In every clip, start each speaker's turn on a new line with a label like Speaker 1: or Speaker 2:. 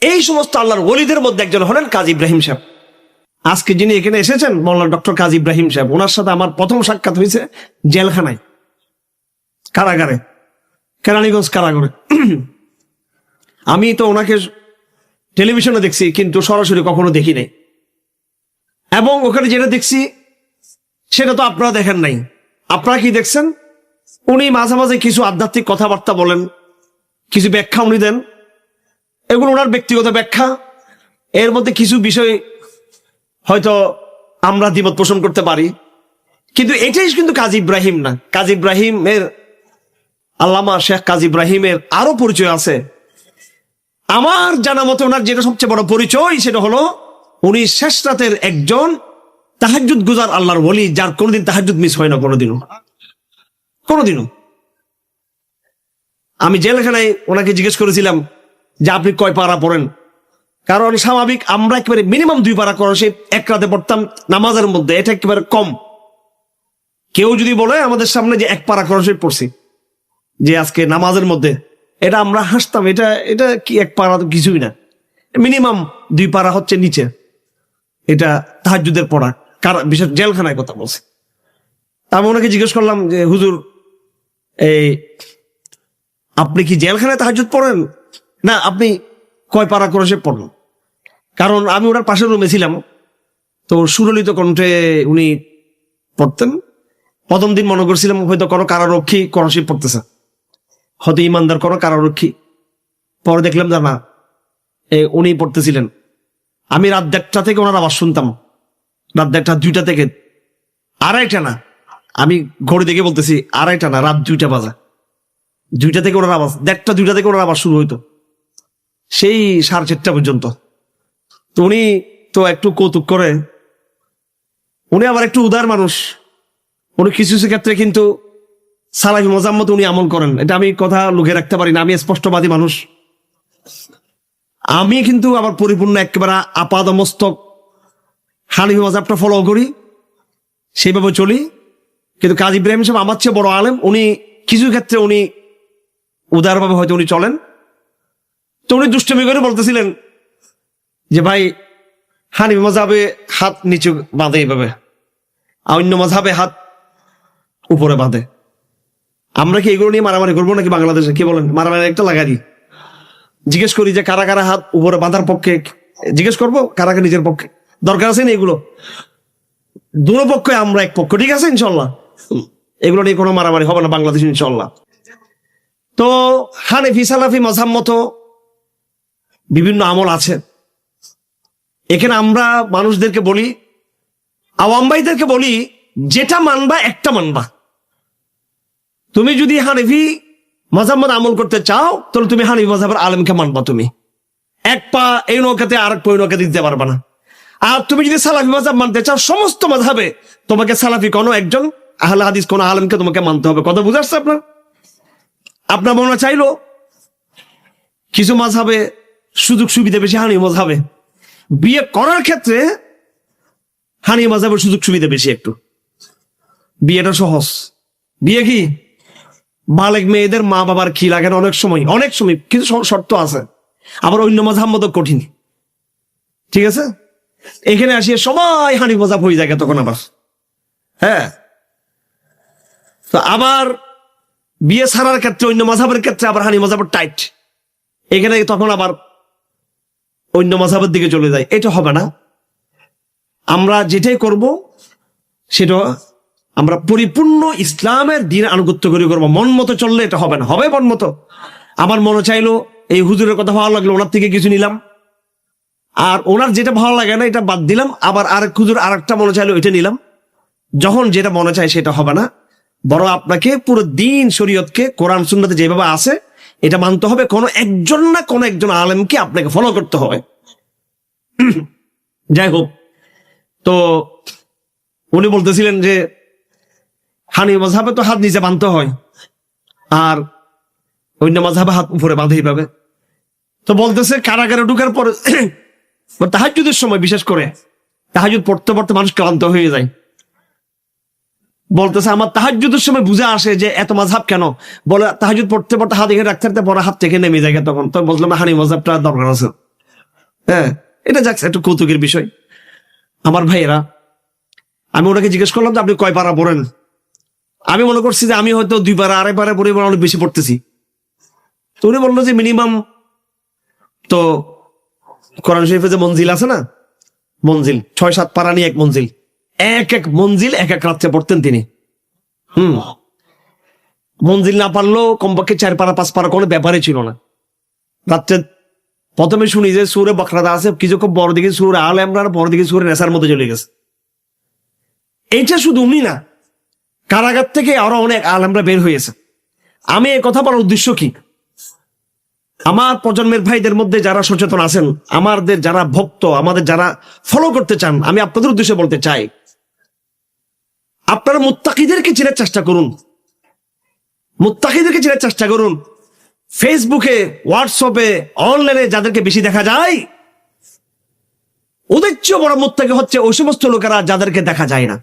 Speaker 1: এই সমস্ত আল্লাহর ওলিদের মধ্যে একজন হলেন কাজী ইব্রাহিম সাহেব। আজকে যিনি এখানে এসেছেন মাওলানা ডক্টর কাজী ইব্রাহিম সাহেব, ওনার সাথে আমার প্রথম সাক্ষাৎ হয়েছে জেলখানায়, কারাগারে, কেরানীগঞ্জ কারাগারে। আমি তো ওনাকে টেলিভিশনে দেখছি, কিন্তু সরাসরি কখনো দেখি নাই। এবং ওখানে যেটা দেখছি সেটা তো আপনারা দেখেন নাই। আপনারা কি দেখছেন? উনি মাঝে মাঝে কিছু আধ্যাত্মিক কথাবার্তা বলেন, কিছু ব্যাখ্যা উনি দেন, এগুলো ওনার ব্যক্তিগত ব্যাখ্যা। এর মধ্যে কিছু বিষয় হয়তো আমরা দ্বিমত পোষণ করতে পারি, কিন্তু এটাই কিন্তু কাজী ইব্রাহিম না। কাজী ইব্রাহিমের, আল্লামা শেখ কাজী ইব্রাহিমের আরো পরিচয় আছে। আমার জানা মতে ওনার যেটা সবচেয়ে বড় পরিচয় সেটা হলো উনি শেষ রাতের একজন তাহাজ্জুদ গুজার আল্লাহর ওলি, যার কোনোদিন তাহাজ্জুদ মিস হয় না, কোনোদিনও। আমি জেলখানায় ওনাকে জিজ্ঞেস করেছিলাম যে আপনি কয় পারা পড়েন, কারণ স্বাভাবিক আমরা একেবারে মিনিমাম 2 পারা করা সে এক রাতে পড়তাম নামাজের মধ্যে, এটা একেবারে কম। কেউ যদি বলে আমাদের সামনে যে 1 পারা করা সে পড়ছি যে আজকে নামাজের মধ্যে, এটা আমরা হাসতাম, এটা এটা কি 1 পারা তো কিছুই না, মিনিমাম 2 পারা হচ্ছে নিচে, এটা তাহাজ্জুদের পড়া। বিশেষ জেলখানায় কথা বলছে। আমি ওনাকে জিজ্ঞেস করলাম যে হুজুর, এই আপনি কি জেলখানায় তাহাজ্জুদ পড়েন? না, আপনি কয় পারা করে সে পড়েন? কারণ আমি ওনার পাশের রুমে ছিলাম, তো সুললিত কণ্ঠে উনি পড়তেন। প্রথম দিন মনে করছিলাম হয়তো কোনো কারারক্ষী করশি পড়তেছে, হয়তো ইমানদার কোনো কারারক্ষী। পরে দেখলাম যে না, উনি পড়তেছিলেন। আমি রাত 1টা থেকে ওনার আওয়াজ শুনতাম, রাত 1টা 2টা থেকে, 2:30টা না, আমি ঘড়ি দেখে বলতেছি 2:30টা না, রাত 2টা বাজে। 2টা থেকে ওনার আওয়াজ, 1টা 2টা থেকে ওনার আওয়াজ শুরু হইতো সেই 4:30 পর্যন্ত। তো উনি তো একটু কৌতুক করে, উনি আবার একটু উদার মানুষ। উনি কিছু কিছু ক্ষেত্রে কিন্তু সালাফি মজাব মতো উনি আমল করেন, এটা আমি কথা লুকিয়ে রাখতে পারি না। আমি স্পষ্টবাদী মানুষ। আমি কিন্তু আবার পরিপূর্ণ একেবারে আপাদ মস্তক হানিফি মজাবটা ফলো করি, সেইভাবে চলি। কিন্তু কাজী ইব্রাহিম সাহেব আমার চেয়ে বড় আলেম, উনি কিছু ক্ষেত্রে উনি উদারভাবে হয়তো উনি চলেন। তো উনি দুষ্টমি করে বলতেছিলেন যে ভাই, হানিফি মজাবে হাত নিচু বাঁধে এইভাবে, আর অন্য মজাবে হাত উপরে বাঁধে। আমরা কি এগুলো নিয়ে মারামারি করবো নাকি বাংলাদেশে? কি বলেন? মারামারি একটা লাগাই দিই। জিজ্ঞেস করি যে কারা কারা হাত উপরে বাঁধার পক্ষে, জিজ্ঞেস করবো কারা কারা নিজের পক্ষে। দরকার আছে না এগুলো? দুটো পক্ষে আমরা এক পক্ষ, ঠিক আছে ইনশাল্লাহ। এগুলো নিয়ে কোনো মারামারি হবে না বাংলাদেশ ইনশাল্লাহ। তো হানিফি সালাফি মাযহাব মতো বিভিন্ন আমল আছে। এখানে আমরা মানুষদেরকে বলি, আওয়াম ভাইদেরকে বলি, যেটা মানবা একটা মানবা। তুমি যদি হানিফি মাযহাব মতো আমল করতে চাও, তাহলে তুমি হানিফি মাযহাবের আলেমকে মানবা। তুমি এক পা এই নৌকাতে আর এক পা ওই নৌকাতে দিতে পারবা না। আর তুমি যদি সালাফি মাযহাব মানতে চাও, সমস্ত মাযহাবে তোমাকে সালাফি কোনো একজন আহলে হাদিস কোন আলেমকে তোমাকে মানতে হবে। কথা বুঝে আসছে আপনার? আপনার মনে চাইলো কিছু মাযহাবে সুযোগ সুবিধা বেশি, হানিফি মাযহাবে বিয়ে করার ক্ষেত্রে হানিফি মাযহাবের সুযোগ সুবিধা বেশি একটু। বিয়েটা সহজ। বিয়ে কি বালেগ মেয়েদের মা বাবার কি লাগে না অনেক সময় কিছু শর্ত আছে। আবার অন্য মাযহাব মতো কঠিন, ঠিক আছে? এখানে আসিয়ে সবাই হানিফি মাযহাব হয়ে যায় তখন আবার। হ্যাঁ, তো আবার বিয়ে ছাড়ার ক্ষেত্রে অন্য মাযহাবের ক্ষেত্রে আবার হানিফি মাযহাব টাইট, এখানে তখন আবার অন্য মাযহাবের দিকে চলে যায়। এটা হবে না। আমরা যেটাই করব সেটা আমরা পরিপূর্ণ ইসলামের দিন আনুগত্য করে করবো। মন মতো চললে এটা হবে না। হবে মন মতো। আমার মনে চাইলো এই হুজুরের কথা ভালো লাগলো, ওনার থেকে কিছু নিলাম, আর ওনার যেটা ভালো লাগে না এটা বাদ দিলাম। আবার আরেক হুজুর আরেকটা মনে চাইলো, এটা নিলাম। যখন যেটা মনে চায় সেটা হবে না। বরং আপনাকে পুরো দিন শরীয়তকে কোরআন সুন্নাতে যেভাবে আছে এটা মানতে হবে। কোনো একজন না কোনো একজন আলেমকে আপনাকে ফলো করতে হবে। যাই হোক, তো উনি বলতেছিলেন যে হানিফি মাযহাবে তো হাত নিচে বাঁধতে হয়, আর অন্য মাযহাবে হাত উপরে বাঁধে এইভাবে। তো বলতেছে কারাগারে ঢুকার পরে তাহাজ্জুদের সময়, বিশেষ করে তাহাজ্জুদ পড়তে পড়তে মানুষ ক্লান্ত হয়ে যায়। বলতেছে আমার তাহাজ্জুদের সময় বুঝে আসে যে এত মাযহাব কেন। বলে তাহাজ্জুদ পড়তে পড়তে হাত এখানে রাখতে রাখতে পরে হাত থেকে নেমে যায়। তখন তো বললাম হানিফি মাযহাবটা দরকার আছে। হ্যাঁ, এটা যাক একটু কৌতুকের বিষয়। আমার ভাইয়েরা, আমি ওনাকে জিজ্ঞেস করলাম যে আপনি কয় পারা পড়েন? আমি মনে করছি যে আমি হয়তো 2 পারা 2.5 পারা পড়ে অনেক বেশি পড়তেছি। তো উনি বললো যে মিনিমাম তো কোরআন শরীফে যে মঞ্জিল আছে না, মঞ্জিল 6-7 পারা নিয়ে এক মঞ্জিল, এক মঞ্জিল এক রাত্রে পড়তেন তিনি। মঞ্জিল না পারলেও কমপক্ষে 4 পারা 5 পারা কোনো ব্যাপারই ছিল না। রাত্রে প্রথমে শুনি যে সুরে বকরাদা আছে, কিছুক্ষণ বড় দিকে সুরে আল ইমরান, বড় দিকে সুরে নেসার মধ্যে চলে গেছে। এইটা শুধু উনি না, কারাগার থেকে আরো অনেক আলেমরা বের হয়েছে। আমি এই কথা বলার উদ্দেশ্য কি, আমার প্রজন্মের ভাইদের মধ্যে যারা সচেতন আছেন, আমাদের যারা ভক্ত, আমাদের যারা ফলো করতে চান, আমি আপনাদের উদ্দেশ্যে বলতে চাই, আপনারা মুত্তাকিদেরকে চেনার চেষ্টা করুন, মুত্তাকিদেরকে চেনার চেষ্টা করুন। ফেসবুকে, হোয়াটসঅ্যাপে, অনলাইনে যাদেরকে বেশি দেখা যায়, ওদের চেয়ে বড় মুত্তাকি হচ্ছে ওই সমস্ত লোকেরা যাদেরকে দেখা যায় না।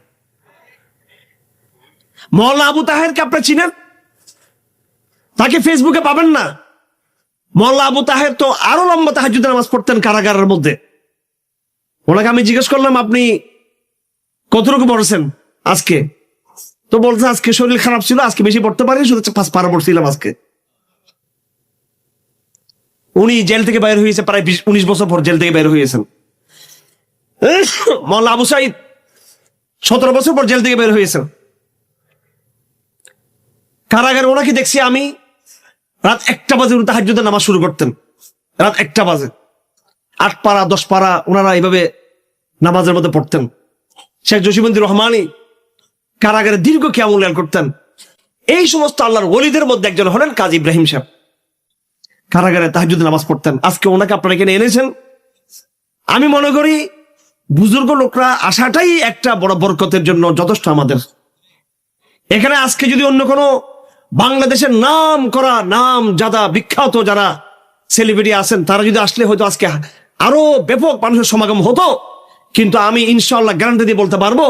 Speaker 1: মাওলানা আবু তাহেরকে আপনারা চিনেন? তাকে ফেসবুকে পাবেন না। মাওলানা আবু তাহের তো আরো লম্বা তাহাজ্জুদের নামাজ পড়তেন কারাগারের মধ্যে। ওনাকে আমি জিজ্ঞেস করলাম আপনি কতটুকু পড়েছেন আজকে? তো বলছে আজকে শরীর খারাপ ছিল, আজকে বেশি পড়তে পারি, শুধু 5 পারা পড়ছিলাম আজকে। উনি জেল থেকে বাইর হয়েছে প্রায় 19 বছর পর জেল থেকে বাইর হয়েছেন। মাওলানা আবু সাইদ 17 বছর পর জেল থেকে বের হয়েছেন। কারাগারে ওনাকে দেখছি আমি রাত 1টা বাজে উনি তাহাজ্জুদের নামাজ শুরু করতেন। রাত 1টা বাজে 8 পারা 10 পারা ওনারা এইভাবে নামাজের মধ্যে পড়তেন। শেখ জসিমউদ্দিন রহমানী কারাগারে দীর্ঘ কিয়ামুল লাইল করতেন। এই সমস্ত আল্লাহর ওলিদের মধ্যে একজন হলেন কাজী ইব্রাহিম সাহেব, কারাগারে তাহাজ্জুদের নামাজ পড়তেন। আজকে ওনাকে আপনারা এখানে এনেছেন। আমি মনে করি বুজুর্গ লোকরা আসাটাই একটা বড় বরকতের জন্য যথেষ্ট আমাদের। এখানে আজকে যদি অন্য কোনো বাংলাদেশের নাম করা, নাম যারা বিখ্যাত যারা সেলিব্রিটি আছেন, তারা যদি আসলে হয়তো আজকে আরো ব্যাপক মানুষের সমাগম হতো। কিন্তু আমি ইনশাআল্লাহ গ্যারান্টি দিয়ে বলতে পারবো,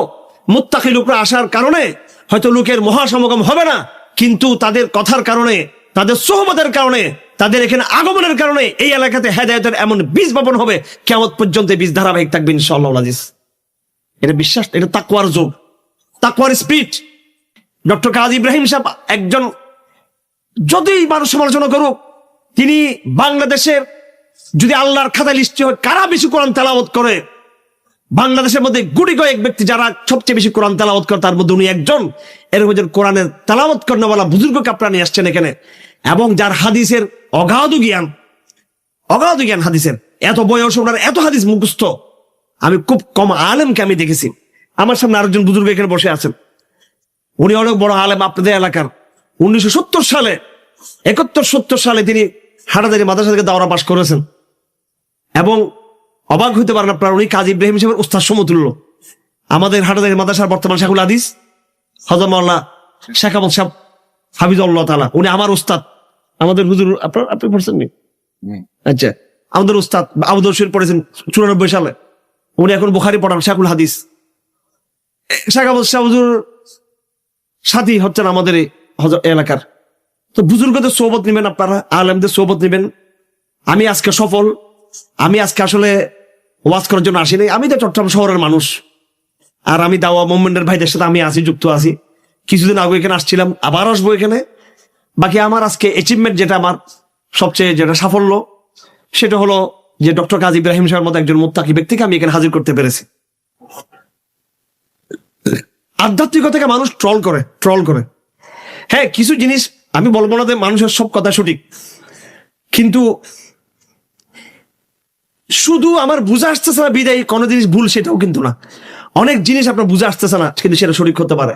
Speaker 1: মুত্তাকি লোকরা আসার কারণে হয়তো লোকের মহাসমাগম হবে না, কিন্তু তাদের কথার কারণে, তাদের সোহবতের কারণে, তাদের এখানে আগমনের কারণে এই এলাকাতে হেদায়েতের এমন বীজ বপন হবে, কিয়ামত পর্যন্ত বীজ ধারাবাহিক থাকবে ইনশাআল্লাহ আজিজ। এটা বিশ্বাস, এটা তাকওয়ার যুগ, তাকওয়ার স্পিরিট। ডক্টর কাজী ইব্রাহিম সাহেব একজন, যদি মানুষ সমালোচনা করুক, তিনি বাংলাদেশের যদি আল্লাহর খাতায় লিস্টে হয় কারা বেশি কোরআন তেলাওয়াত করে, বাংলাদেশের মধ্যে গুটি কয়েক ব্যক্তি যারা সবচেয়ে বেশি কোরআন তেলাওয়াত করে, তার মধ্যে উনি একজন। এরকম কোরআনের তেলাওয়াত করেনওয়ালা বুজুর্গকে আপনারা নিয়ে আসছেন এখানে, এবং যার হাদিসের অগাধ জ্ঞান হাদিসের, এত বয়স ওনার এত হাদিস মুখস্থ। আমি খুব কম আলেমকে আমি দেখেছি। আমার সামনে আরেকজন বুজুর্গ এখানে বসে আছেন, উনি অনেক বড় আলেম আপনাদের এলাকার। 1970 সালে 71-70 সালে তিনি হাটাদারি মাদ্রাসা থেকে দাওরা পাশ করেছেন, এবং অবাক হইতে পারেন আপনার, উনি কাজী ইব্রাহিম সাহেবের উস্তাদ সমতুল্য। আমাদের হাটাদারি মাদ্রাসার বর্তমান শেখুল হাদিস হযরত মাওলানা শেখ আহমদ সাহেব হাফিজাহুল্লাহ তাআলা, উনি আমার উস্তাদ। আমাদের হুজুর আপনি পড়ছেন নি? আচ্ছা, আমাদের উস্তাদ আবুদর শরীফ পড়েছেন 94 সালে। উনি এখন বুখারী পড়ান, শেখুল হাদিস। শেখ আহমদ সাহেব হুজুর সাথী হচ্ছেন আমাদের এলাকার। তো বুজুর্গদের সোহবত নেবেন আপনারা, আলেমদের সোহবত নেবেন। আমি আজকে সফল, আমি আজকে আসলে ওয়াজ করার জন্য আসিনি। আমি তো চট্টগ্রাম শহরের মানুষ, আর আমি দাওয়া মুভমেন্টের ভাইদের সাথে আমি আছি, যুক্ত আছি। কিছুদিন আগে এখানে আসছিলাম, আবার আসবো এখানে। বাকি আমার আজকে অ্যাচিভমেন্ট যেটা, আমার সবচেয়ে যেটা সাফল্য, সেটা হলো যে ডক্টর কাজী ইব্রাহিম সাহেবের মতো একজন মুত্তাকি ব্যক্তিকে আমি এখানে হাজির করতে পেরেছি। আধ্যাত্মিকতাকে মানুষ ট্রল করে। হ্যাঁ, কিছু জিনিস আমি বলবো না যে মানুষের সব কথা সঠিক, কিন্তু শুধু আমার বুঝে আসতেছে না বিদায় কোনো জিনিস ভুল, সেটাও কিন্তু না। অনেক জিনিস আপনার বুঝে আসতেছে না, কিন্তু সেটা সঠিক হতে পারে।